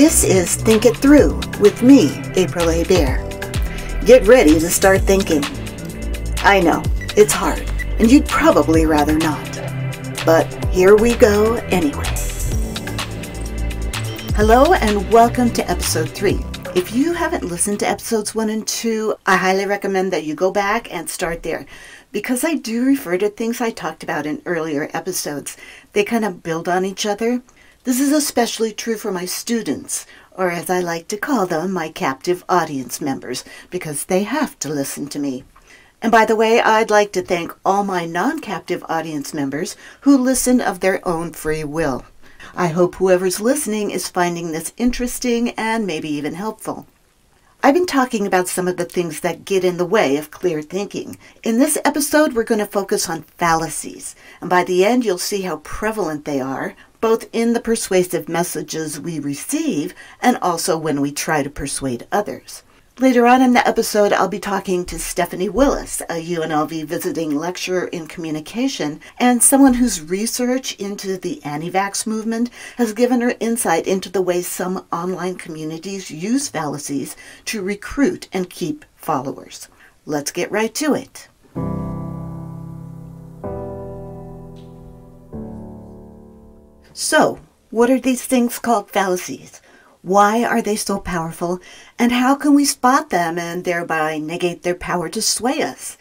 This is Think It Through with me, April A. Bear. Get ready to start thinking. I know, it's hard, and you'd probably rather not. But here we go anyway. Hello and welcome to episode 3. If you haven't listened to episodes 1 and 2, I highly recommend that you go back and start there. Because I do refer to things I talked about in earlier episodes. They kind of build on each other. This is especially true for my students, or as I like to call them, my captive audience members, because they have to listen to me. And by the way, I'd like to thank all my non-captive audience members who listen of their own free will. I hope whoever's listening is finding this interesting and maybe even helpful. I've been talking about some of the things that get in the way of clear thinking. In this episode, we're going to focus on fallacies. And by the end, you'll see how prevalent they are, both in the persuasive messages we receive and also when we try to persuade others. Later on in the episode, I'll be talking to Stephanie Willis, a UNLV visiting lecturer in communication, and someone whose research into the anti-vax movement has given her insight into the way some online communities use fallacies to recruit and keep followers. Let's get right to it. So, what are these things called fallacies? Why are they so powerful, and how can we spot them and thereby negate their power to sway us?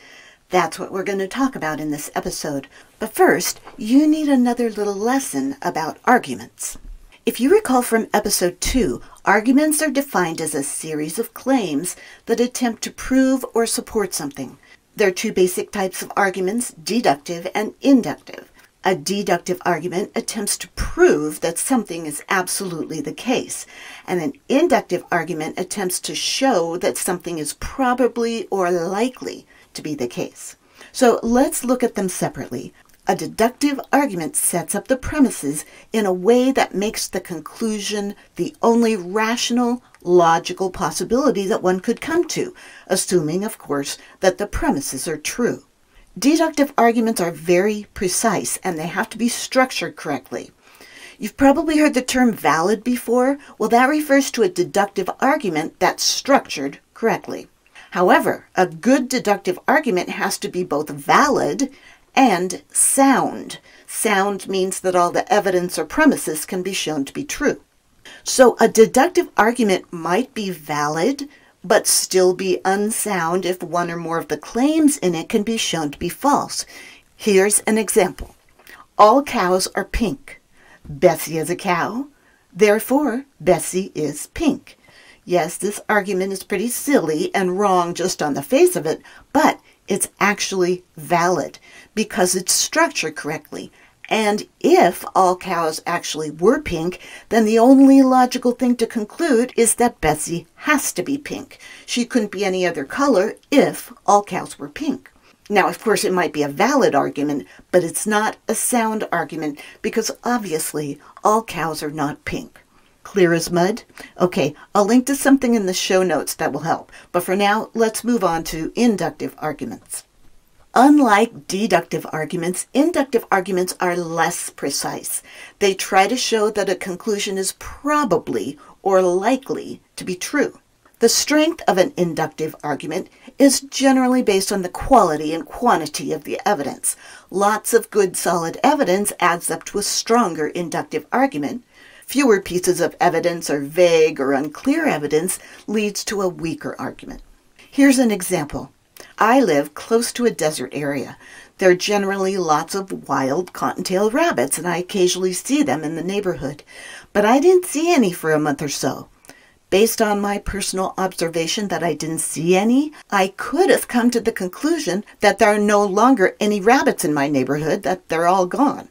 That's what we're going to talk about in this episode. But first, you need another little lesson about arguments. If you recall from episode 2, arguments are defined as a series of claims that attempt to prove or support something. There are two basic types of arguments, deductive and inductive. A deductive argument attempts to prove that something is absolutely the case, and an inductive argument attempts to show that something is probably or likely to be the case. So let's look at them separately. A deductive argument sets up the premises in a way that makes the conclusion the only rational, logical possibility that one could come to, assuming, of course, that the premises are true. Deductive arguments are very precise and they have to be structured correctly. You've probably heard the term valid before. Well, that refers to a deductive argument that's structured correctly. However, a good deductive argument has to be both valid and sound. Sound means that all the evidence or premises can be shown to be true. So a deductive argument might be valid, but still be unsound if one or more of the claims in it can be shown to be false. Here's an example. All cows are pink. Bessie is a cow. Therefore, Bessie is pink. Yes, this argument is pretty silly and wrong just on the face of it, but it's actually valid because it's structured correctly. And if all cows actually were pink, then the only logical thing to conclude is that Bessie has to be pink. She couldn't be any other color if all cows were pink. Now, of course, it might be a valid argument, but it's not a sound argument because obviously all cows are not pink. Clear as mud? Okay, I'll link to something in the show notes that will help. But for now, let's move on to inductive arguments. Unlike deductive arguments, inductive arguments are less precise. They try to show that a conclusion is probably or likely to be true. The strength of an inductive argument is generally based on the quality and quantity of the evidence. Lots of good solid evidence adds up to a stronger inductive argument. Fewer pieces of evidence or vague or unclear evidence leads to a weaker argument. Here's an example. I live close to a desert area. There are generally lots of wild cottontail rabbits, and I occasionally see them in the neighborhood. But I didn't see any for a month or so. Based on my personal observation that I didn't see any, I could have come to the conclusion that there are no longer any rabbits in my neighborhood, that they're all gone.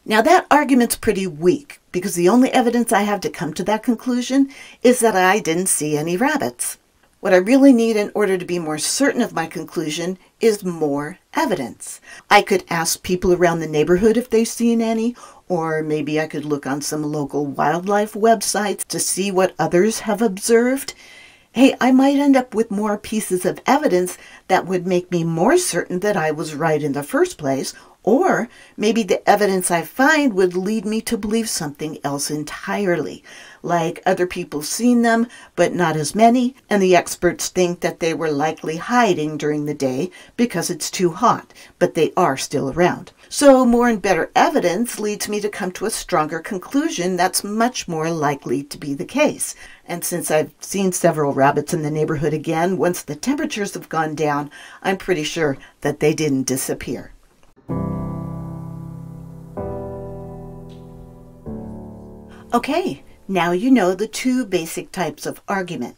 Now that argument's pretty weak, because the only evidence I have to come to that conclusion is that I didn't see any rabbits. What I really need in order to be more certain of my conclusion is more evidence. I could ask people around the neighborhood if they've seen any, or maybe I could look on some local wildlife websites to see what others have observed. Hey, I might end up with more pieces of evidence that would make me more certain that I was right in the first place, Or maybe the evidence I find would lead me to believe something else entirely, like other people seen them, but not as many, and the experts think that they were likely hiding during the day because it's too hot, but they are still around. So more and better evidence leads me to come to a stronger conclusion that's much more likely to be the case. And since I've seen several rabbits in the neighborhood again, once the temperatures have gone down, I'm pretty sure that they didn't disappear. Okay, now you know the two basic types of argument.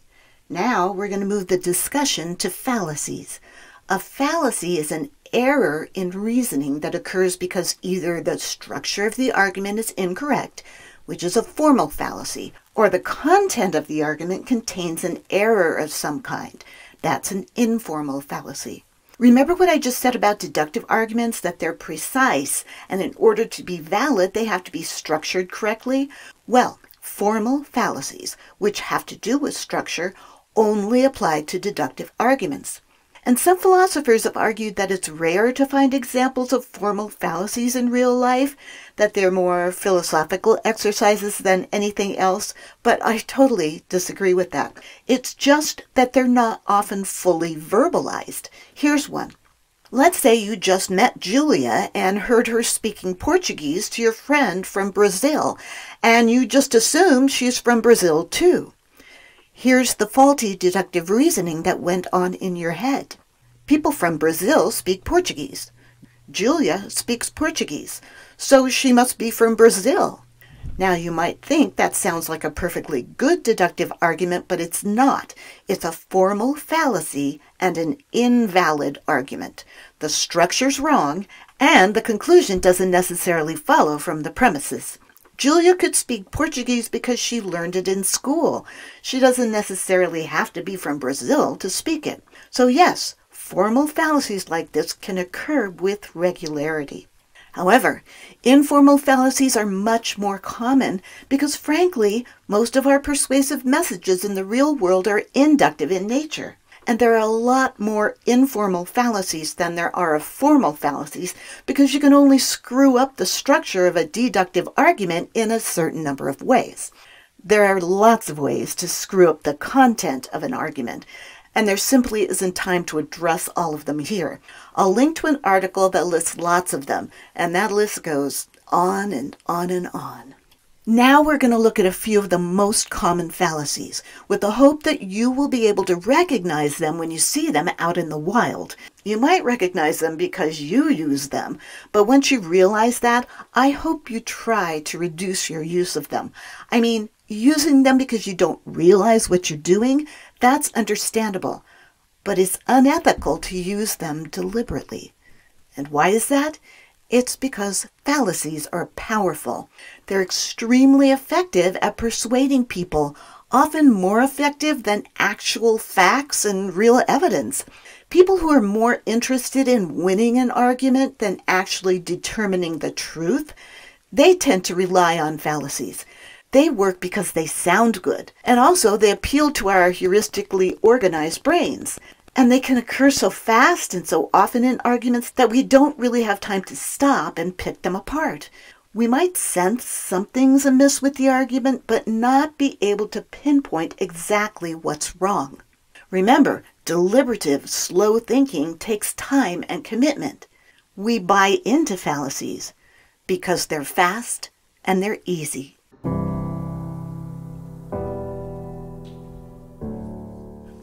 Now we're going to move the discussion to fallacies. A fallacy is an error in reasoning that occurs because either the structure of the argument is incorrect, which is a formal fallacy, or the content of the argument contains an error of some kind. That's an informal fallacy. Remember what I just said about deductive arguments, that they're precise, and in order to be valid, they have to be structured correctly? Well, formal fallacies, which have to do with structure, only apply to deductive arguments. And some philosophers have argued that it's rare to find examples of formal fallacies in real life, that they're more philosophical exercises than anything else, but I totally disagree with that. It's just that they're not often fully verbalized. Here's one. Let's say you just met Julia and heard her speaking Portuguese to your friend from Brazil, and you just assume she's from Brazil too. Here's the faulty deductive reasoning that went on in your head. People from Brazil speak Portuguese. Julia speaks Portuguese, so she must be from Brazil. Now you might think that sounds like a perfectly good deductive argument, but it's not. It's a formal fallacy and an invalid argument. The structure's wrong, and the conclusion doesn't necessarily follow from the premises. Julia could speak Portuguese because she learned it in school. She doesn't necessarily have to be from Brazil to speak it. So yes, formal fallacies like this can occur with regularity. However, informal fallacies are much more common because, frankly, most of our persuasive messages in the real world are inductive in nature. And there are a lot more informal fallacies than there are of formal fallacies because you can only screw up the structure of a deductive argument in a certain number of ways. There are lots of ways to screw up the content of an argument, and there simply isn't time to address all of them here. I'll link to an article that lists lots of them, and that list goes on and on and on. Now we're going to look at a few of the most common fallacies, with the hope that you will be able to recognize them when you see them out in the wild. You might recognize them because you use them, but once you realize that, I hope you try to reduce your use of them. I mean, using them because you don't realize what you're doing, that's understandable, but it's unethical to use them deliberately. And why is that? It's because fallacies are powerful. They're extremely effective at persuading people, often more effective than actual facts and real evidence. People who are more interested in winning an argument than actually determining the truth, they tend to rely on fallacies. They work because they sound good, and also they appeal to our heuristically organized brains. And they can occur so fast and so often in arguments that we don't really have time to stop and pick them apart. We might sense something's amiss with the argument, but not be able to pinpoint exactly what's wrong. Remember, deliberative, slow thinking takes time and commitment. We buy into fallacies because they're fast and they're easy.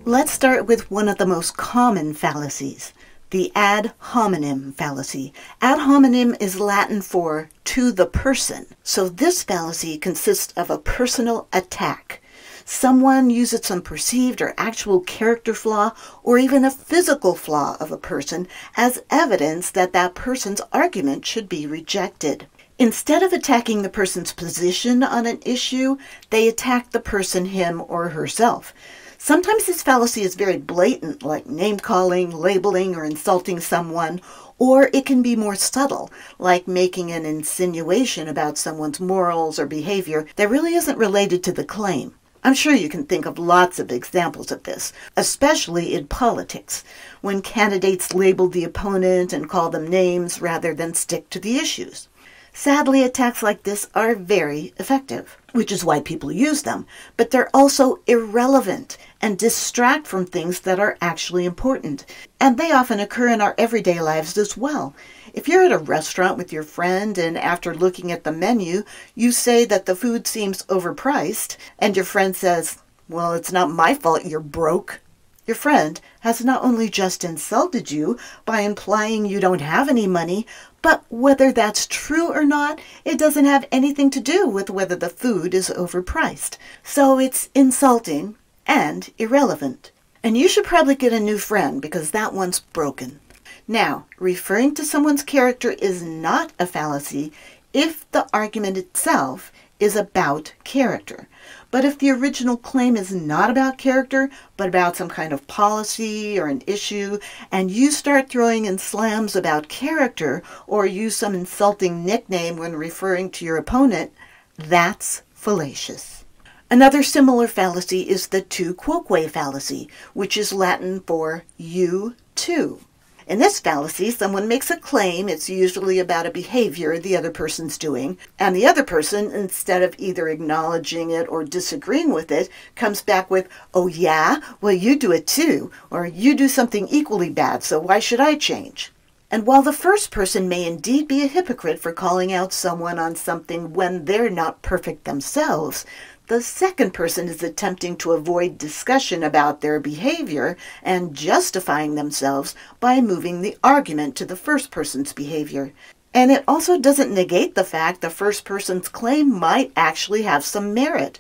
Let's start with one of the most common fallacies, the ad hominem fallacy. Ad hominem is Latin for to the person. So this fallacy consists of a personal attack. Someone uses some perceived or actual character flaw or even a physical flaw of a person as evidence that that person's argument should be rejected. Instead of attacking the person's position on an issue, they attack the person, him or herself. Sometimes this fallacy is very blatant, like name-calling, labeling, or insulting someone, or it can be more subtle, like making an insinuation about someone's morals or behavior that really isn't related to the claim. I'm sure you can think of lots of examples of this, especially in politics, when candidates label the opponent and call them names rather than stick to the issues. Sadly, attacks like this are very effective, which is why people use them, but they're also irrelevant and distract from things that are actually important. And they often occur in our everyday lives as well. If you're at a restaurant with your friend and after looking at the menu, you say that the food seems overpriced, and your friend says, "Well, it's not my fault you're broke," your friend has not only just insulted you by implying you don't have any money, but whether that's true or not, it doesn't have anything to do with whether the food is overpriced. So it's insulting and irrelevant. And you should probably get a new friend because that one's broken. Now, referring to someone's character is not a fallacy if the argument itself is about character. But if the original claim is not about character, but about some kind of policy or an issue, and you start throwing in slams about character or use some insulting nickname when referring to your opponent, that's fallacious. Another similar fallacy is the tu quoque fallacy, which is Latin for you too. In this fallacy, someone makes a claim, it's usually about a behavior the other person's doing, and the other person, instead of either acknowledging it or disagreeing with it, comes back with, "Oh yeah? Well, you do it too," or "You do something equally bad, so why should I change?" And while the first person may indeed be a hypocrite for calling out someone on something when they're not perfect themselves, the second person is attempting to avoid discussion about their behavior and justifying themselves by moving the argument to the first person's behavior. And it also doesn't negate the fact the first person's claim might actually have some merit.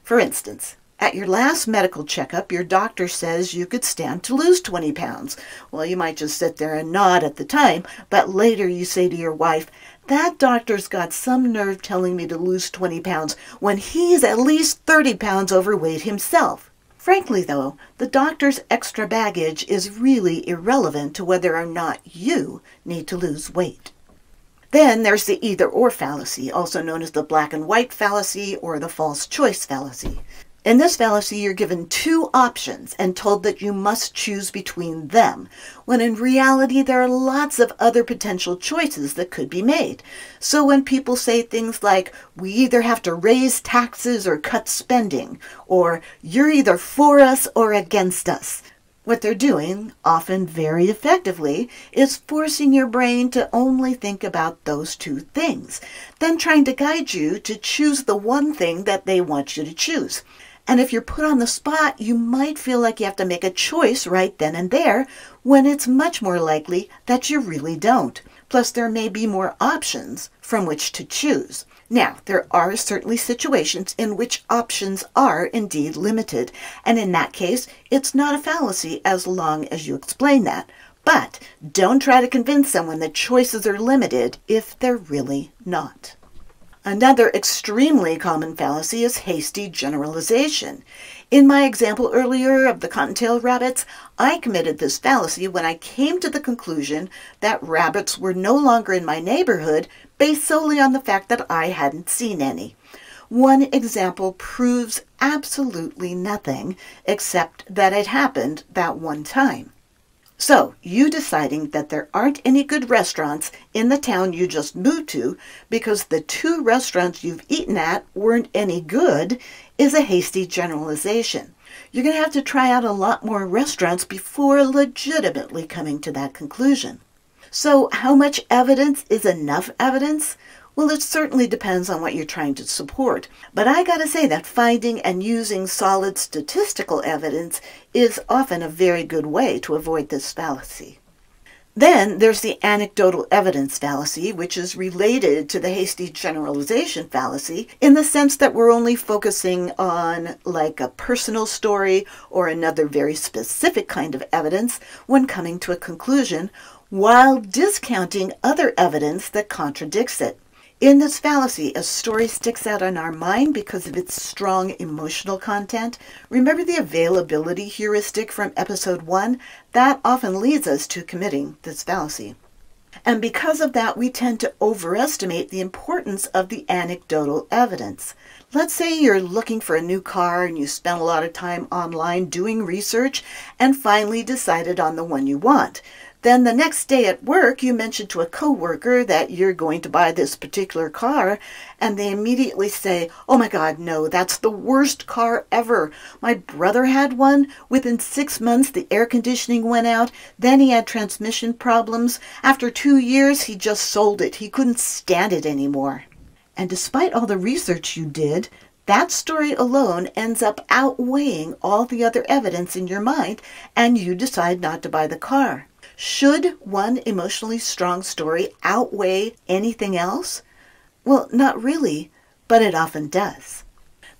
For instance, at your last medical checkup, your doctor says you could stand to lose 20 pounds. Well, you might just sit there and nod at the time, but later you say to your wife, "That doctor's got some nerve telling me to lose 20 pounds when he's at least 30 pounds overweight himself." Frankly, though, the doctor's extra baggage is really irrelevant to whether or not you need to lose weight. Then there's the either-or fallacy, also known as the black and white fallacy or the false choice fallacy. In this fallacy, you're given two options and told that you must choose between them, when in reality there are lots of other potential choices that could be made. So when people say things like, "We either have to raise taxes or cut spending," or "You're either for us or against us," what they're doing, often very effectively, is forcing your brain to only think about those two things, then trying to guide you to choose the one thing that they want you to choose. And if you're put on the spot, you might feel like you have to make a choice right then and there, when it's much more likely that you really don't. Plus, there may be more options from which to choose. Now, there are certainly situations in which options are indeed limited, and in that case, it's not a fallacy as long as you explain that. But don't try to convince someone that choices are limited if they're really not. Another extremely common fallacy is hasty generalization. In my example earlier of the cottontail rabbits, I committed this fallacy when I came to the conclusion that rabbits were no longer in my neighborhood based solely on the fact that I hadn't seen any. One example proves absolutely nothing except that it happened that one time. So, you deciding that there aren't any good restaurants in the town you just moved to because the two restaurants you've eaten at weren't any good is a hasty generalization. You're going to have to try out a lot more restaurants before legitimately coming to that conclusion. So, how much evidence is enough evidence? Well, it certainly depends on what you're trying to support, but I gotta say that finding and using solid statistical evidence is often a very good way to avoid this fallacy. Then there's the anecdotal evidence fallacy, which is related to the hasty generalization fallacy in the sense that we're only focusing on like a personal story or another very specific kind of evidence when coming to a conclusion, while discounting other evidence that contradicts it. In this fallacy, a story sticks out in our mind because of its strong emotional content. Remember the availability heuristic from episode 1? That often leads us to committing this fallacy. And because of that, we tend to overestimate the importance of the anecdotal evidence. Let's say you're looking for a new car and you spent a lot of time online doing research and finally decided on the one you want. Then the next day at work, you mention to a coworker that you're going to buy this particular car, and they immediately say, "Oh my God, no, that's the worst car ever. My brother had one. Within 6 months, the air conditioning went out. Then he had transmission problems. After 2 years, he just sold it. He couldn't stand it anymore." And despite all the research you did, that story alone ends up outweighing all the other evidence in your mind, and you decide not to buy the car. Should one emotionally strong story outweigh anything else? Well, not really, but it often does.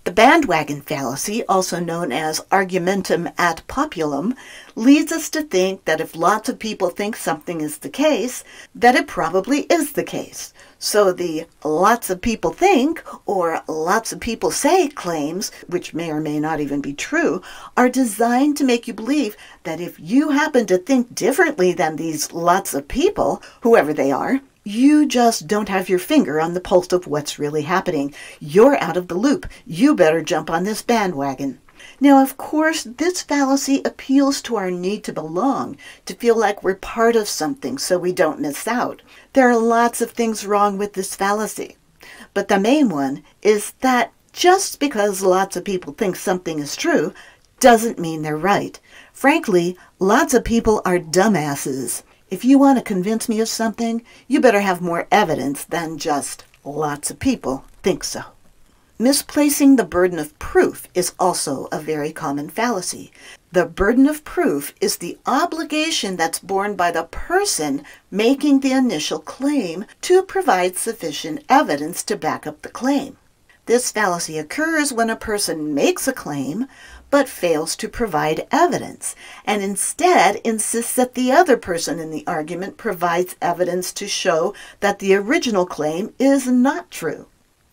The bandwagon fallacy, also known as argumentum ad populum, leads us to think that if lots of people think something is the case, that it probably is the case. So the lots of people think or lots of people say claims, which may or may not even be true, are designed to make you believe that if you happen to think differently than these lots of people, whoever they are, you just don't have your finger on the pulse of what's really happening. You're out of the loop. You better jump on this bandwagon. Now, of course, this fallacy appeals to our need to belong, to feel like we're part of something so we don't miss out. There are lots of things wrong with this fallacy, but the main one is that just because lots of people think something is true doesn't mean they're right. Frankly, lots of people are dumbasses. If you want to convince me of something, you better have more evidence than just lots of people think so. Misplacing the burden of proof is also a very common fallacy. The burden of proof is the obligation that's borne by the person making the initial claim to provide sufficient evidence to back up the claim. This fallacy occurs when a person makes a claim but fails to provide evidence, and instead insists that the other person in the argument provides evidence to show that the original claim is not true.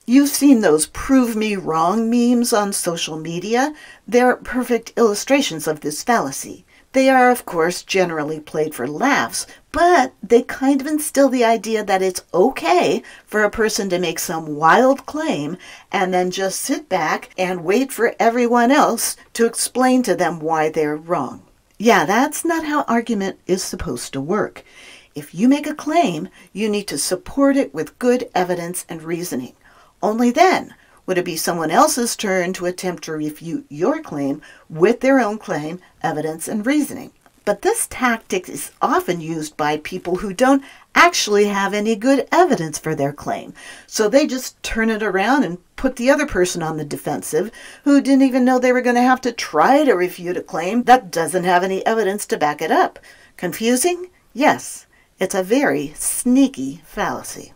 You've seen those prove me wrong memes on social media. They're perfect illustrations of this fallacy. They are, of course, generally played for laughs, but they kind of instill the idea that it's okay for a person to make some wild claim and then just sit back and wait for everyone else to explain to them why they're wrong. Yeah, that's not how argument is supposed to work. If you make a claim, you need to support it with good evidence and reasoning. Only then would it be someone else's turn to attempt to refute your claim with their own claim, evidence, and reasoning. But this tactic is often used by people who don't actually have any good evidence for their claim. So they just turn it around and put the other person on the defensive, who didn't even know they were going to have to try to refute a claim that doesn't have any evidence to back it up. Confusing? Yes, it's a very sneaky fallacy.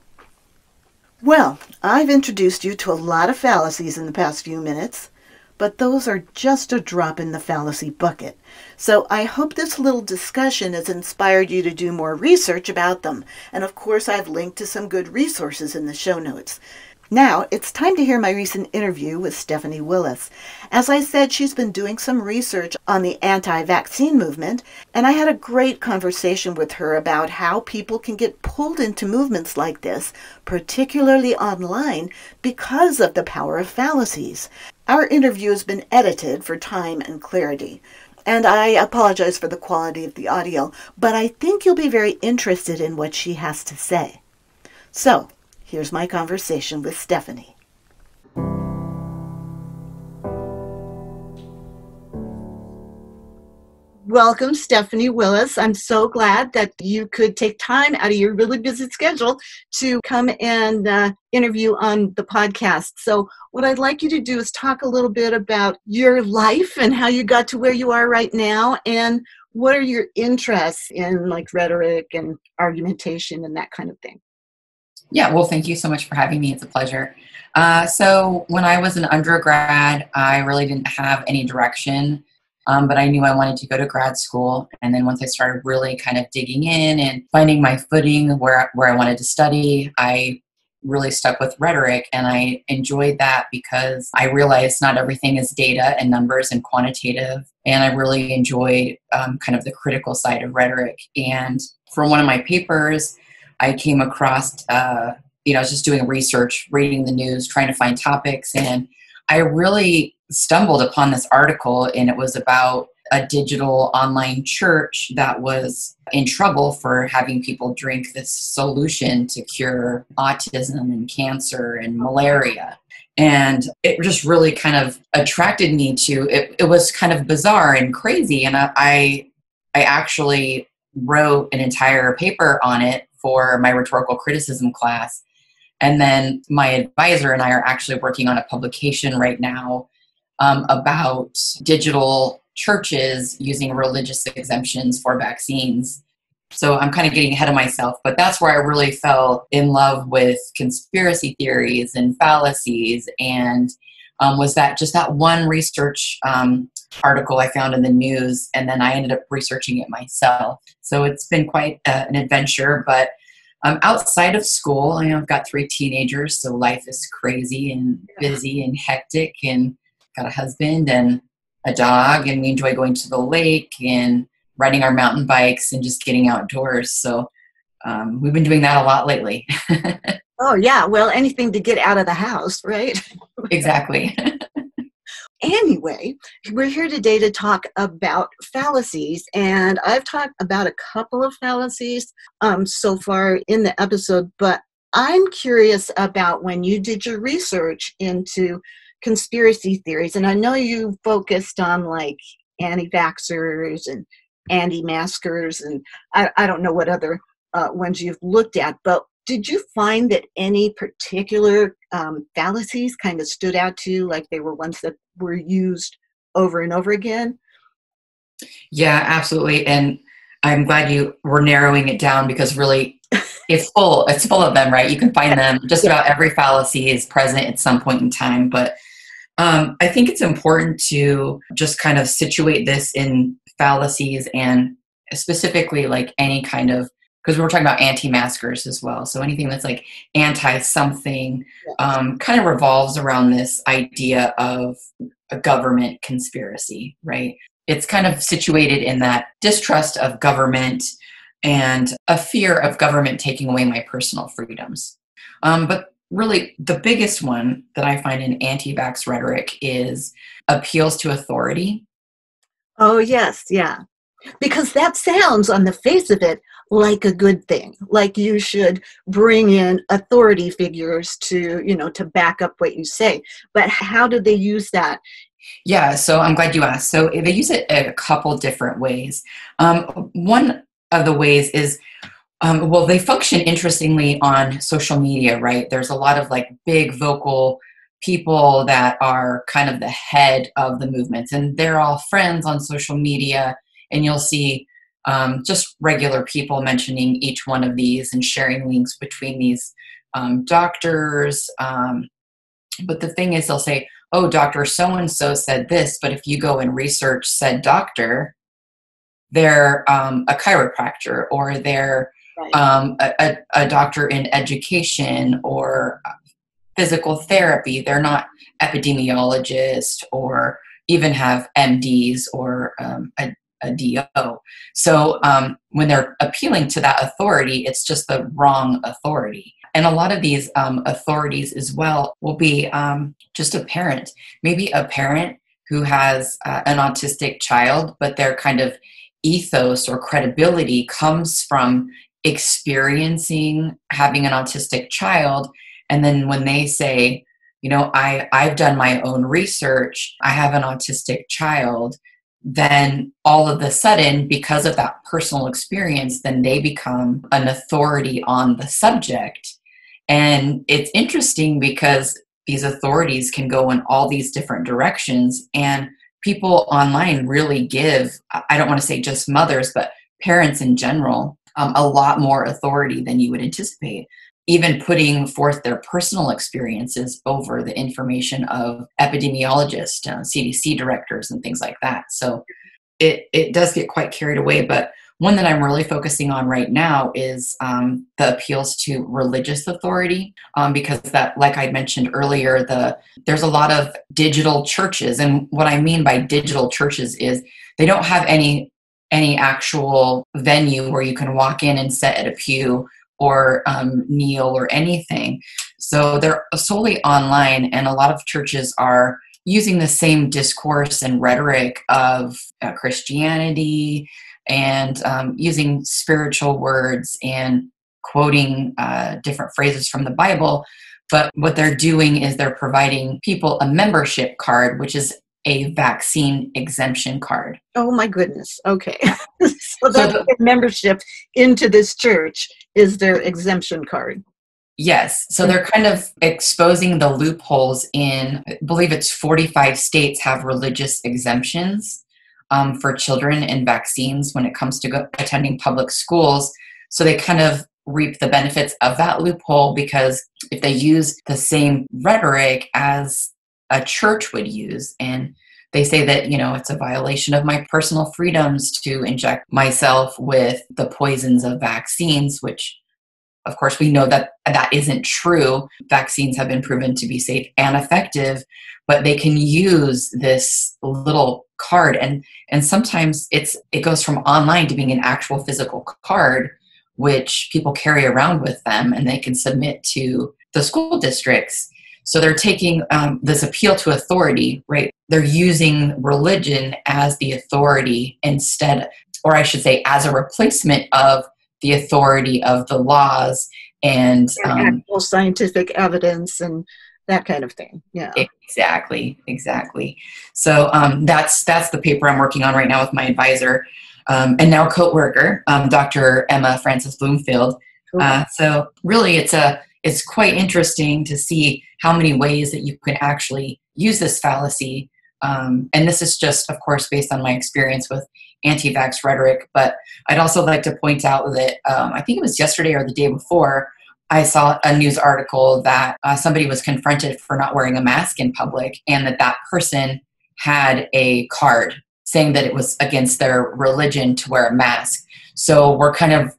Well, I've introduced you to a lot of fallacies in the past few minutes, but those are just a drop in the fallacy bucket. So I hope this little discussion has inspired you to do more research about them. And of course, I've linked to some good resources in the show notes. Now, it's time to hear my recent interview with Stephanie Willis. As I said, she's been doing some research on the anti-vaccine movement, and I had a great conversation with her about how people can get pulled into movements like this, particularly online, because of the power of fallacies. Our interview has been edited for time and clarity, and I apologize for the quality of the audio, but I think you'll be very interested in what she has to say. So, here's my conversation with Stephanie. Welcome, Stephanie Willis. I'm so glad that you could take time out of your really busy schedule to come and interview on the podcast. So what I'd like you to do is talk a little bit about your life and how you got to where you are right now, and what are your interests in, like, rhetoric and argumentation and that kind of thing. Yeah, well, thank you so much for having me. It's a pleasure. So when I was an undergrad, I really didn't have any direction, but I knew I wanted to go to grad school. And then once I started really kind of digging in and finding my footing where I wanted to study, I really stuck with rhetoric, and I enjoyed that because I realized not everything is data and numbers and quantitative, and I really enjoyed kind of the critical side of rhetoric. And for one of my papers, I came across, I was just doing research, reading the news, trying to find topics, and I really stumbled upon this article, and it was about a digital online church that was in trouble for having people drink this solution to cure autism and cancer and malaria. And it just really kind of attracted me to it. It was kind of bizarre and crazy. And I actually wrote an entire paper on it for my rhetorical criticism class. And then my advisor and I are actually working on a publication right now about digital churches using religious exemptions for vaccines. So I'm kind of getting ahead of myself, but that's where I really fell in love with conspiracy theories and fallacies, and was that just that one research article I found in the news, and then I ended up researching it myself. So it's been quite an adventure, but outside of school, I've got 3 teenagers, so life is crazy and busy and hectic, and got a husband and a dog, and we enjoy going to the lake and riding our mountain bikes and just getting outdoors. So we've been doing that a lot lately. Oh, yeah. Well, anything to get out of the house, right? Exactly. Anyway, we're here today to talk about fallacies, and I've talked about a couple of fallacies so far in the episode, but I'm curious about when you did your research into conspiracy theories, and I know you focused on like anti-vaxxers and anti-maskers, and I don't know what other ones you've looked at, but did you find that any particular fallacies kind of stood out to you, like they were ones that were used over and over again? Yeah, absolutely. And I'm glad you were narrowing it down, because really it's full of them, right? You can find them. Just about every fallacy is present at some point in time. But I think it's important to just kind of situate this in fallacies, and specifically like any kind of, because we're talking about anti-maskers as well. So anything that's like anti-something kind of revolves around this idea of a government conspiracy, right? It's kind of situated in that distrust of government and a fear of government taking away my personal freedoms. But really, the biggest one that I find in anti-vax rhetoric is appeals to authority. Oh, yes, yeah. Because that sounds, on the face of it, like a good thing. Like you should bring in authority figures to, to back up what you say. But how do they use that? Yeah, so I'm glad you asked. So they use it a couple different ways. One of the ways is, they function interestingly on social media, right? There's a lot of like big vocal people that are kind of the head of the movements, and they're all friends on social media, and you'll see just regular people mentioning each one of these and sharing links between these doctors. But the thing is, they'll say, oh, Dr. So-and-so said this, but if you go and research said doctor, they're a chiropractor, or they're a doctor in education or physical therapy. They're not epidemiologists or even have MDs or a DO. So when they're appealing to that authority, it's just the wrong authority. And a lot of these authorities as well will be just a parent, maybe a parent who has an autistic child, but their kind of ethos or credibility comes from experiencing having an autistic child. And then when they say, I've done my own research, I have an autistic child, then all of a sudden, because of that personal experience, then they become an authority on the subject. And it's interesting because these authorities can go in all these different directions, and people online really give, I don't want to say just mothers, but parents in general, a lot more authority than you would anticipate, even putting forth their personal experiences over the information of epidemiologists, CDC directors, and things like that. So it does get quite carried away. But one that I'm really focusing on right now is the appeals to religious authority, because that, like I mentioned earlier, there's a lot of digital churches. And what I mean by digital churches is they don't have any actual venue where you can walk in and sit at a pew or kneel or anything. So they're solely online, and a lot of churches are using the same discourse and rhetoric of Christianity, and using spiritual words and quoting different phrases from the Bible. But what they're doing is they're providing people a membership card, which is a vaccine exemption card. Oh my goodness. Okay. So So that's their membership into this church is their exemption card. Yes. So they're kind of exposing the loopholes in, I believe it's 45 states have religious exemptions for children and vaccines when it comes to attending public schools. So they kind of reap the benefits of that loophole, because if they use the same rhetoric as a church would use, and they say that, it's a violation of my personal freedoms to inject myself with the poisons of vaccines, which of course we know that that isn't true. Vaccines have been proven to be safe and effective, but they can use this little card, and sometimes it goes from online to being an actual physical card, which people carry around with them, and they can submit to the school districts. So they're taking this appeal to authority, right? They're using religion as the authority instead, or I should say, as a replacement of the authority of the laws and actual scientific evidence and that kind of thing. Yeah. Exactly. So that's the paper I'm working on right now with my advisor and now co-worker, Dr. Emma Frances Bloomfield. So really, it's quite interesting to see how many ways that you can actually use this fallacy. And this is just, of course, based on my experience with anti-vax rhetoric. But I'd also like to point out that I think it was yesterday or the day before, I saw a news article that somebody was confronted for not wearing a mask in public, and that person had a card saying that it was against their religion to wear a mask. So we're kind of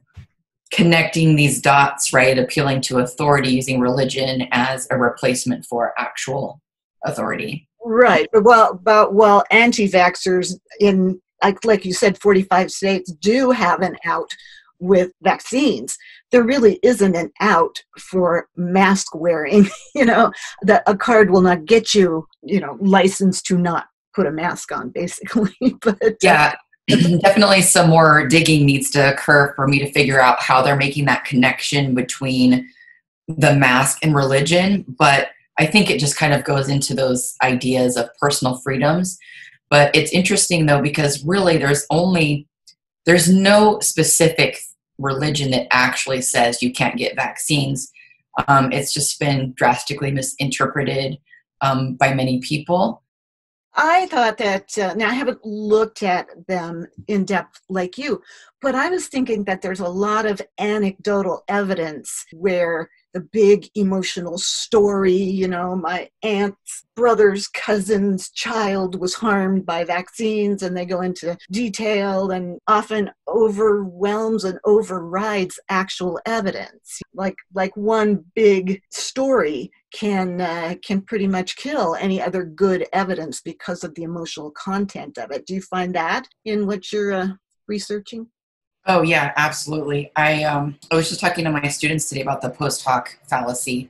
connecting these dots, right? Appealing to authority using religion as a replacement for actual authority. Right. Well, anti-vaxxers in, like you said, 45 states do have an out with vaccines. There really isn't an out for mask wearing. That a card will not get you, licensed to not put a mask on, basically. But yeah. Definitely some more digging needs to occur for me to figure out how they're making that connection between the mask and religion. But I think it just kind of goes into those ideas of personal freedoms. But it's interesting, though, because really there's no specific religion that actually says you can't get vaccines. It's just been drastically misinterpreted by many people. I thought that, now I haven't looked at them in depth like you, but I was thinking that there's a lot of anecdotal evidence where the big emotional story, my aunt's brother's cousin's child was harmed by vaccines, and they go into detail and often overwhelms and overrides actual evidence. Like one big story can pretty much kill any other good evidence because of the emotional content of it. Do you find that in what you're researching? Oh yeah, absolutely. I was just talking to my students today about the post hoc fallacy,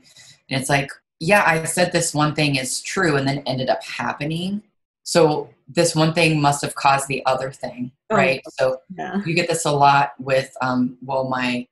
and it's like, yeah, I said this one thing is true, and then ended up happening. So this one thing must have caused the other thing, right? So yeah. You get this a lot with, my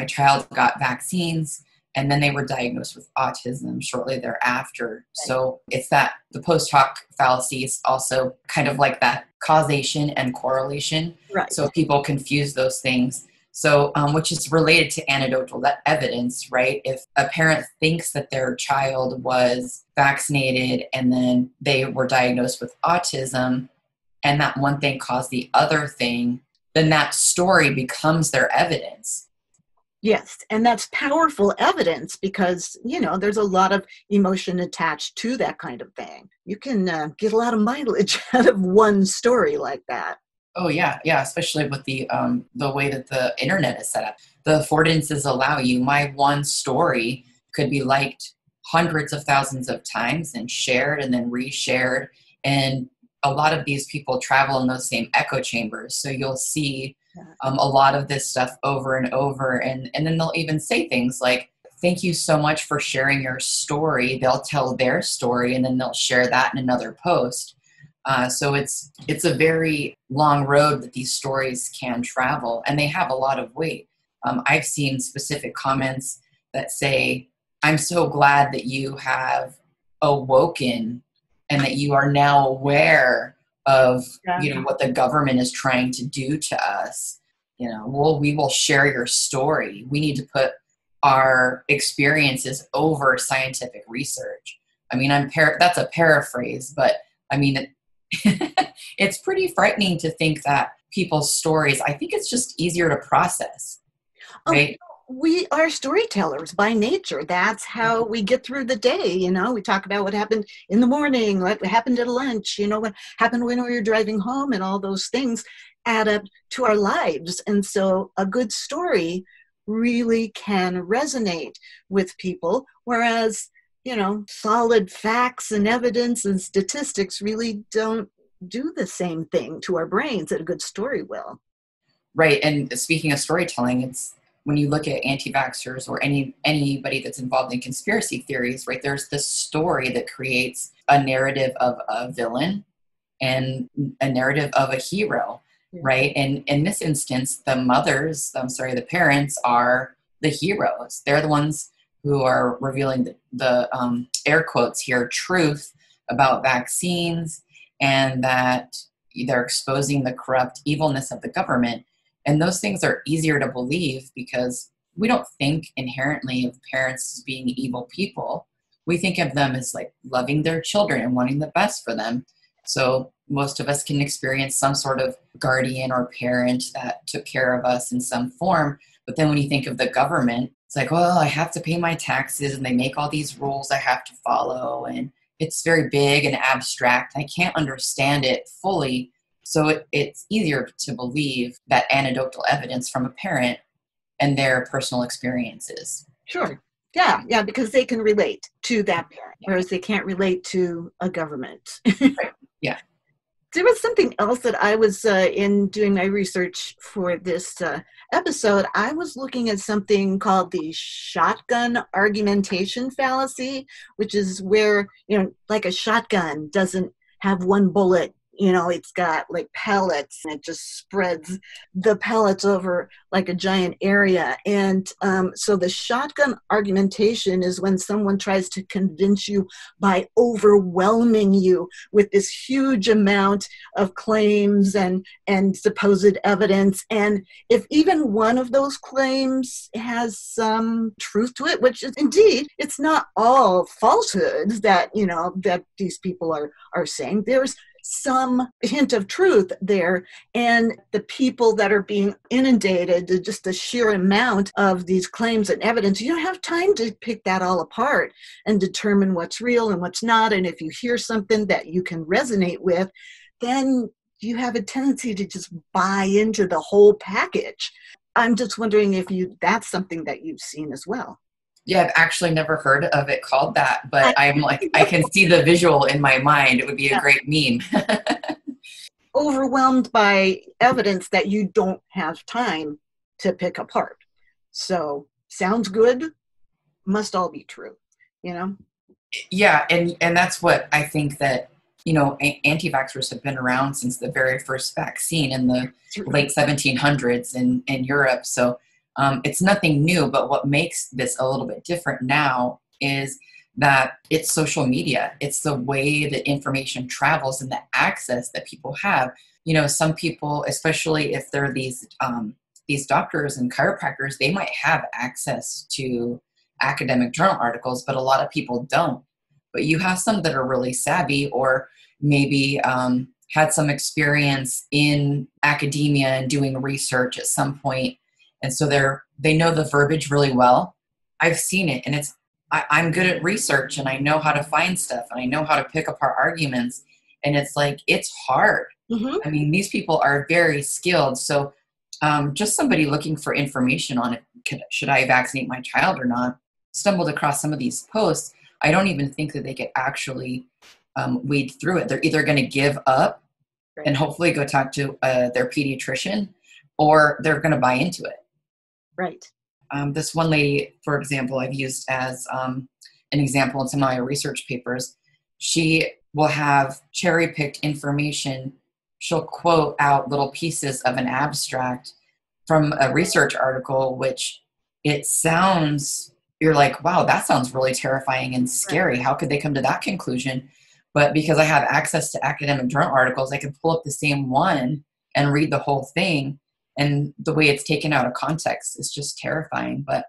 child got vaccines, and then they were diagnosed with autism shortly thereafter. Right. So it's that the post hoc fallacy is also kind of like that causation and correlation. Right. So people confuse those things. So, which is related to anecdotal evidence, right? If a parent thinks that their child was vaccinated and then they were diagnosed with autism, and that one thing caused the other thing, then that story becomes their evidence. Yes, and that's powerful evidence because, there's a lot of emotion attached to that kind of thing. You can get a lot of mileage out of one story like that. Oh, yeah, especially with the way that the internet is set up. The affordances allow you. My one story could be liked hundreds of thousands of times and shared and then reshared. And a lot of these people travel in those same echo chambers. So you'll see a lot of this stuff over and over. And then they'll even say things like, thank you so much for sharing your story. They'll tell their story and then they'll share that in another post. So it's a very long road that these stories can travel, and they have a lot of weight. I've seen specific comments that say, I'm so glad that you have awoken and that you are now aware of, what the government is trying to do to us. We will share your story. We need to put our experiences over scientific research. I mean, that's a paraphrase, but I mean, it's pretty frightening to think that people's stories, I think it's just easier to process, right? We are storytellers by nature. That's how we get through the day. We talk about what happened in the morning, what happened at lunch, what happened when we were driving home, and all those things add up to our lives. And so a good story really can resonate with people, whereas, solid facts and evidence and statistics really don't do the same thing to our brains that a good story will. Right. And speaking of storytelling, it's when you look at anti-vaxxers or anybody that's involved in conspiracy theories, right, there's this story that creates a narrative of a villain and a narrative of a hero, right? And in this instance, the parents are the heroes. They're the ones who are revealing the air quotes here, truth about vaccines, and that they're exposing the corrupt evilness of the government. And those things are easier to believe because we don't think inherently of parents as being evil people. We think of them as like loving their children and wanting the best for them. So most of us can experience some sort of guardian or parent that took care of us in some form. But then when you think of the government, it's like, well, I have to pay my taxes and they make all these rules I have to follow. And it's very big and abstract. I can't understand it fully. So it's easier to believe that anecdotal evidence from a parent and their personal experiences. Sure. Yeah, because they can relate to that parent, whereas they can't relate to a government. Right. Yeah. There was something else that I was in doing my research for this episode. I was looking at something called the shotgun argumentation fallacy, which is where, like a shotgun doesn't have one bullet. It's got like pellets, and it just spreads the pellets over like a giant area. And so the shotgun argumentation is when someone tries to convince you by overwhelming you with this huge amount of claims and supposed evidence. And if even one of those claims has some truth to it, which is indeed, it's not all falsehoods that, that these people are saying. There's some hint of truth there, and the people that are being inundated, just the sheer amount of these claims and evidence, you don't have time to pick that all apart and determine what's real and what's not. And if you hear something that you can resonate with, then you have a tendency to just buy into the whole package. I'm just wondering if that's something that you've seen as well. Yeah, I've actually never heard of it called that, but I'm like, I can see the visual in my mind. It would be a great meme. Overwhelmed by evidence that you don't have time to pick apart. So, sounds good, must all be true, Yeah, and that's what I think that, anti-vaxxers have been around since the very first vaccine in the late 1700s in Europe. So, it's nothing new, but what makes this a little bit different now is that it's social media. It's the way that information travels and the access that people have. Some people, especially if they're these doctors and chiropractors, they might have access to academic journal articles, but a lot of people don't. But you have some that are really savvy, or maybe had some experience in academia and doing research at some point. And so they know the verbiage really well. I've seen it, and I'm good at research, and I know how to find stuff, and I know how to pick apart arguments. And it's like, it's hard. Mm-hmm. I mean, these people are very skilled. So just somebody looking for information on it, should I vaccinate my child or not, stumbled across some of these posts. I don't even think that they could actually weed through it. They're either going to give up and hopefully go talk to their pediatrician, or they're going to buy into it. Right. This one lady, for example, I've used as an example in some of my research papers. She will have cherry-picked information. She'll quote out little pieces of an abstract from a research article, which it sounds, you're like, wow, that sounds really terrifying and scary. How could they come to that conclusion? But because I have access to academic journal articles, I can pull up the same one and read the whole thing. And the way it's taken out of context is just terrifying. But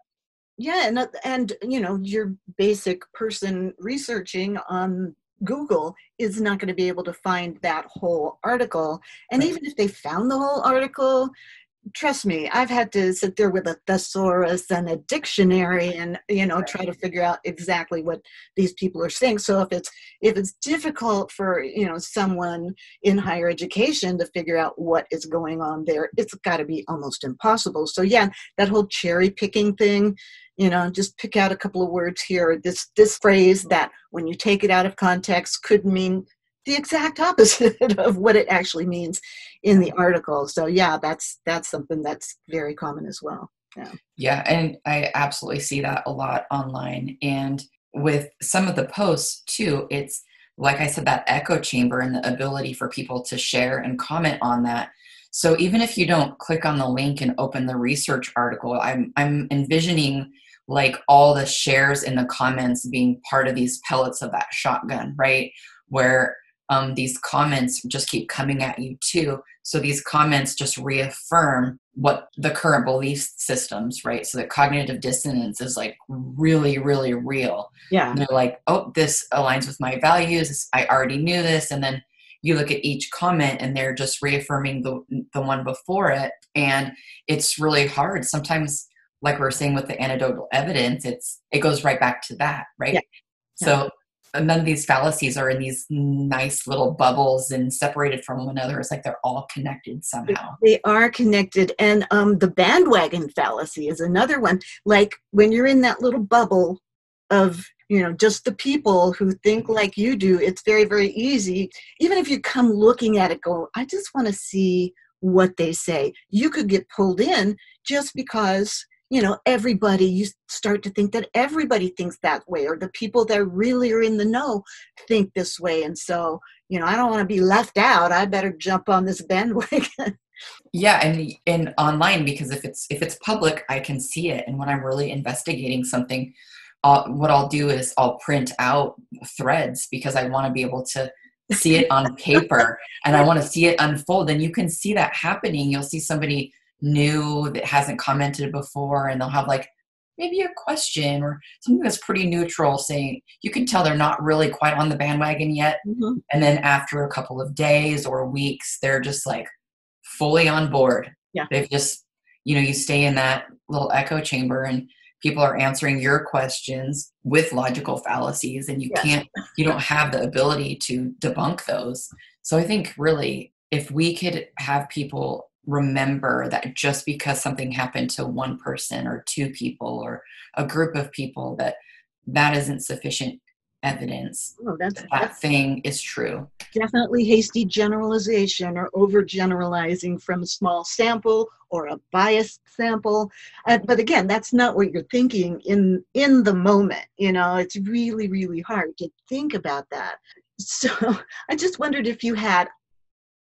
yeah, and your basic person researching on Google is not going to be able to find that whole article. And right. even if they found the whole article, trust me, I've had to sit there with a thesaurus and a dictionary and, try to figure out exactly what these people are saying. So if it's difficult for, someone in higher education to figure out what is going on there, it's got to be almost impossible. So yeah, that whole cherry picking thing, just pick out a couple of words here. This phrase that when you take it out of context could mean the exact opposite of what it actually means in the article. So yeah, that's something that's very common as well. Yeah, and I absolutely see that a lot online. And with some of the posts too, it's like I said, that echo chamber and the ability for people to share and comment on that. So even if you don't click on the link and open the research article, I'm envisioning like all the shares in the comments being part of these pellets of that shotgun, right? Where these comments just keep coming at you too. So these comments just reaffirm what the current belief systems, right? So that cognitive dissonance is like really, really real. Yeah. And they're like, oh, this aligns with my values. I already knew this. And then you look at each comment and they're just reaffirming the one before it. And it's really hard. Sometimes, like we were saying with the anecdotal evidence, it goes right back to that, right? Yeah. So none of these fallacies are in these nice little bubbles and separated from one another. It's like they're all connected somehow. They are connected. And the bandwagon fallacy is another one. Like when you're in that little bubble of, just the people who think like you do, it's very, very easy. Even if you come looking at it, go, I just want to see what they say. You could get pulled in just because everybody, you start to think that everybody thinks that way, or the people that really are in the know think this way. And so, I don't want to be left out. I better jump on this bandwagon. Yeah. And online, because if it's public, I can see it. And when I'm really investigating something, what I'll do is I'll print out threads because I want to be able to see it on paper and I want to see it unfold. And you can see that happening. You'll see somebody new that hasn't commented before and they'll have like maybe a question or something that's pretty neutral, saying you can tell they're not really quite on the bandwagon yet. Mm-hmm. And then after a couple of days or weeks, they're just like fully on board. Yeah. They've just, you stay in that little echo chamber and people are answering your questions with logical fallacies and you don't have the ability to debunk those. So I think really if we could have people remember that just because something happened to one person or two people or a group of people, that isn't sufficient evidence that thing is true. Definitely hasty generalization or overgeneralizing from a small sample or a biased sample. But again, that's not what you're thinking in the moment. It's really, really hard to think about that. So I just wondered if you had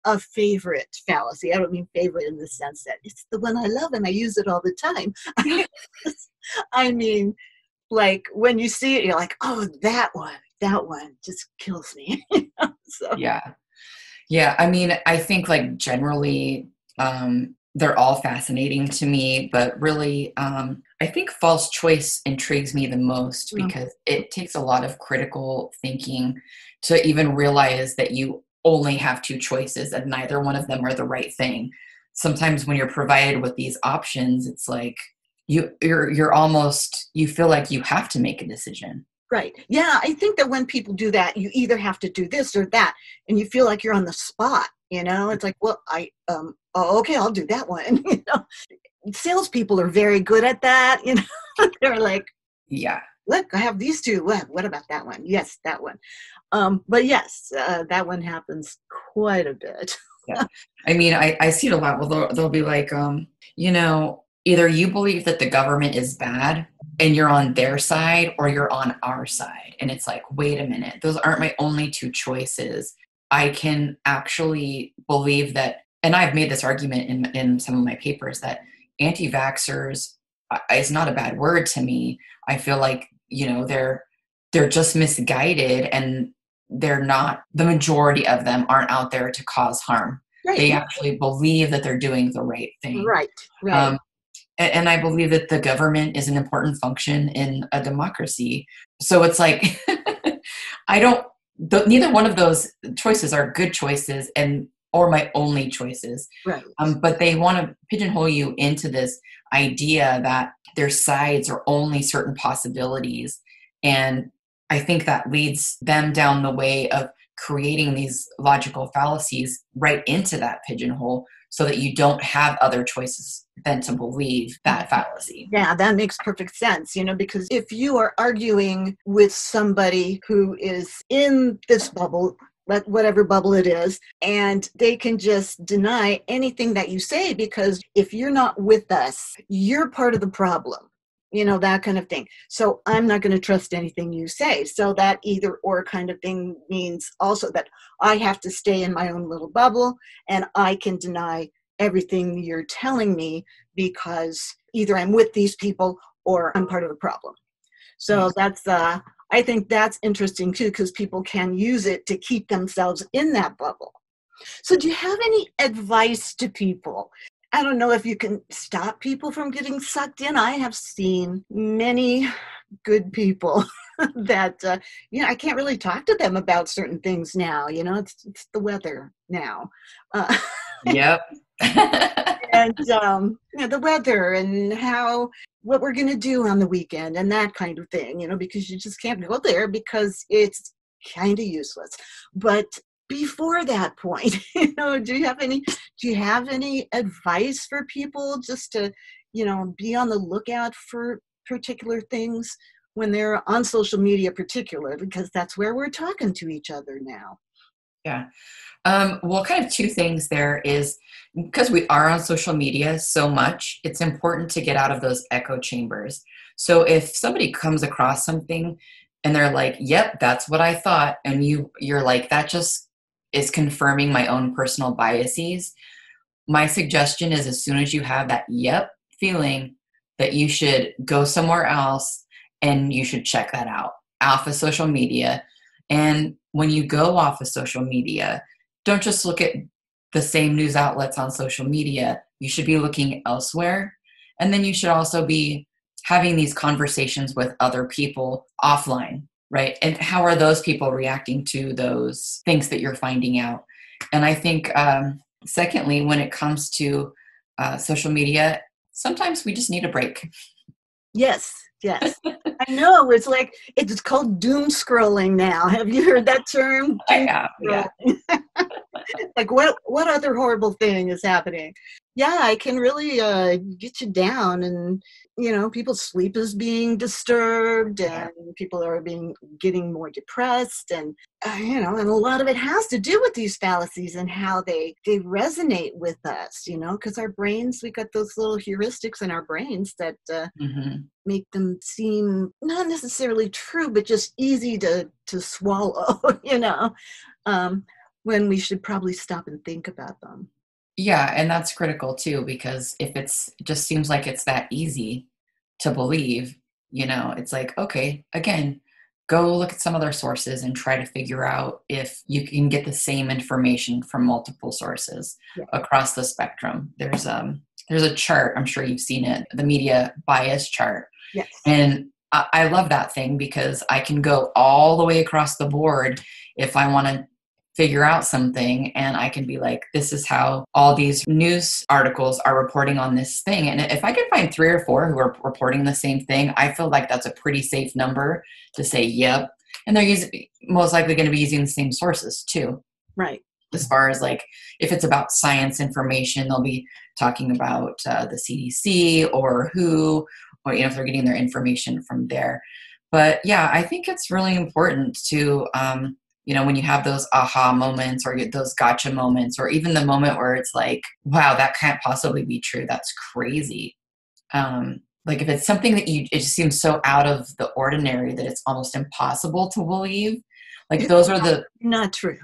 a favorite fallacy. I don't mean favorite in the sense that it's the one I love and I use it all the time. I mean, like when you see it, you're like, oh, that one just kills me. So. Yeah. I mean, I think like generally, they're all fascinating to me, but really, I think false choice intrigues me the most because it takes a lot of critical thinking to even realize that you only have two choices and neither one of them are the right thing. Sometimes when you're provided with these options, it's like you're almost, you feel like you have to make a decision. Right. Yeah. I think that when people do that, you either have to do this or that, and you feel like you're on the spot, it's like, well, okay, I'll do that one. Salespeople are very good at that. They're like, yeah, look, I have these two. What about that one? Yes, that one. But yes, that one happens quite a bit. Yeah. I mean, I see it a lot. Well, they'll be like, either you believe that the government is bad and you're on their side, or you're on our side. And it's like, wait a minute, those aren't my only two choices. I can actually believe that, and I've made this argument in some of my papers, that anti-vaxxers is not a bad word to me. I feel like, they're just misguided, and they're not, the majority of them aren't out there to cause harm. Right. They actually believe that they're doing the right thing. Right. And I believe that the government is an important function in a democracy. So it's like, neither one of those choices are good choices or my only choices. Right. But they want to pigeonhole you into this idea that their sides are only certain possibilities. And I think that leads them down the way of creating these logical fallacies right into that pigeonhole, so that you don't have other choices than to believe that fallacy. Yeah, that makes perfect sense, because if you are arguing with somebody who is in this bubble, whatever bubble it is, and they can just deny anything that you say, because if you're not with us, you're part of the problem. That kind of thing. So I'm not going to trust anything you say. So that either or kind of thing means also that I have to stay in my own little bubble, and I can deny everything you're telling me, because either I'm with these people or I'm part of the problem. So that's, I think that's interesting too, because people can use it to keep themselves in that bubble. So do you have any advice to people? I don't know if you can stop people from getting sucked in. I have seen many good people that, I can't really talk to them about certain things now. It's the weather now. Yep. And, the weather and what we're going to do on the weekend and that kind of thing, because you just can't go there because it's kind of useless. But before that point, do you have any advice for people just to, be on the lookout for particular things when they're on social media, particularly because that's where we're talking to each other now? Yeah. Well, kind of two things there is, because we are on social media so much, it's important to get out of those echo chambers. So if somebody comes across something and they're like, yep, that's what I thought, and you're like, that just is confirming my own personal biases, my suggestion is, as soon as you have that yep feeling, that you should go somewhere else and you should check that out off of social media. And when you go off of social media, don't just look at the same news outlets on social media. You should be looking elsewhere. And then you should also be having these conversations with other people offline, right? And how are those people reacting to those things that you're finding out? And I think, secondly, when it comes to social media, sometimes we just need a break. Yes. I know. It's called doom scrolling now. Have you heard that term? I have, yeah. Like what other horrible thing is happening? Yeah, I can really get you down, and people's sleep is being disturbed, and people are getting more depressed, and and a lot of it has to do with these fallacies and how they resonate with us, because our brains, we got those little heuristics in our brains that make them seem not necessarily true, but just easy to swallow, when we should probably stop and think about them. Yeah, and that's critical too, because if it just seems like it's that easy to believe, it's like, okay, again, go look at some other sources and try to figure out if you can get the same information from multiple sources across the spectrum. There's a chart, I'm sure you've seen it, the media bias chart. Yes. And I love that thing, because I can go all the way across the board if I want to figure out something, and I can be like, this is how all these news articles are reporting on this thing. And if I can find 3 or 4 who are reporting the same thing, I feel like that's a pretty safe number to say, yep. And they're most likely going to be using the same sources too. Right. As far as like, if it's about science information, they'll be talking about the CDC or WHO, or, if they're getting their information from there. But yeah, I think it's really important to you know, when you have those aha moments or those gotcha moments, or even the moment where it's like, wow, that can't possibly be true. That's crazy. Like if it's something that it just seems so out of the ordinary that it's almost impossible to believe. Like those are the not true.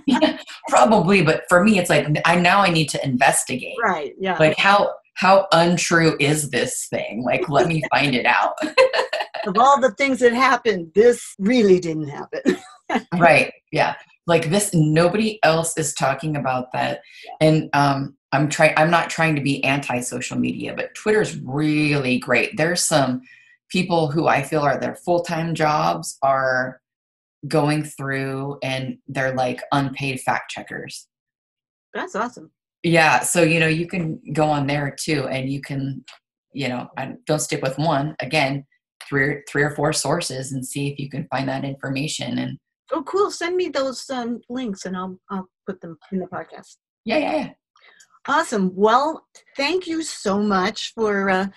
yeah, probably, but for me, it's like I need to investigate. Right. Yeah. Like how untrue is this thing? Like let me find it out. Of all the things that happened, this really didn't happen. Right. Yeah. Like this, nobody else is talking about that. And I'm not trying to be anti-social media, but Twitter's really great. There's some people who I feel are their full-time jobs are going through and they're like unpaid fact checkers. That's awesome. Yeah. So, you know, you can go on there too, and you can, you know, don't stick with one. Again, three or four sources and see if you can find that information. And oh, cool. Send me those links and I'll put them in the podcast. Yeah. Awesome. Well, thank you so much for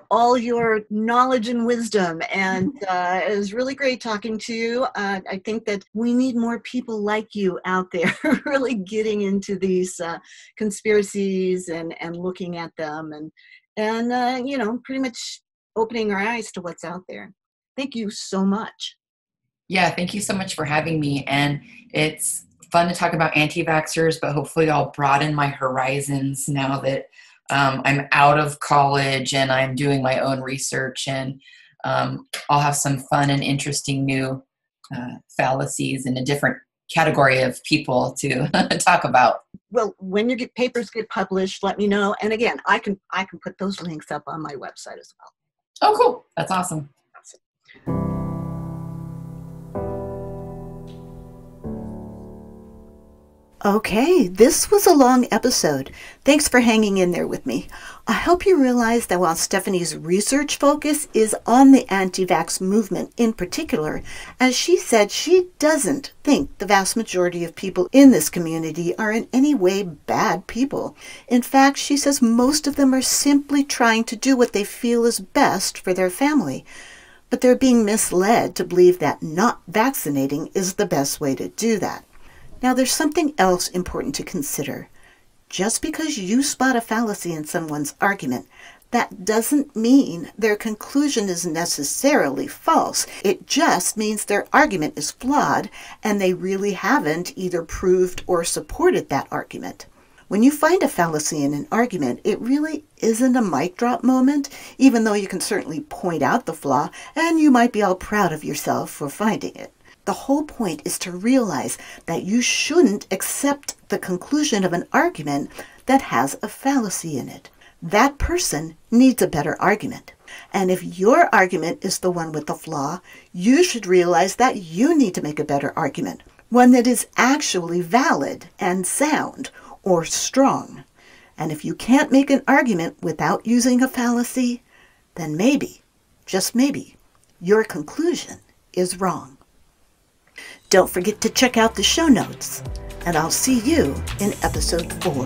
all your knowledge and wisdom. And it was really great talking to you. I think that we need more people like you out there really getting into these conspiracies and looking at them and you know, pretty much opening our eyes to what's out there. Thank you so much. Yeah, thank you so much for having me. And it's fun to talk about anti-vaxxers, but hopefully I'll broaden my horizons now that I'm out of college and I'm doing my own research, and I'll have some fun and interesting new fallacies in a different category of people to talk about. Well, when your papers get published, let me know. And again, I can put those links up on my website as well. Oh, cool. That's awesome. Okay, this was a long episode. Thanks for hanging in there with me. I hope you realize that while Stephanie's research focus is on the anti-vax movement in particular, as she said, she doesn't think the vast majority of people in this community are in any way bad people. In fact, she says most of them are simply trying to do what they feel is best for their family. But they're being misled to believe that not vaccinating is the best way to do that. Now, there's something else important to consider. Just because you spot a fallacy in someone's argument, that doesn't mean their conclusion is necessarily false. It just means their argument is flawed and they really haven't either proved or supported that argument. When you find a fallacy in an argument, it really isn't a mic drop moment, even though you can certainly point out the flaw and you might be all proud of yourself for finding it. The whole point is to realize that you shouldn't accept the conclusion of an argument that has a fallacy in it. That person needs a better argument. And if your argument is the one with the flaw, you should realize that you need to make a better argument, one that is actually valid and sound or strong. And if you can't make an argument without using a fallacy, then maybe, just maybe, your conclusion is wrong. Don't forget to check out the show notes, and I'll see you in episode 4.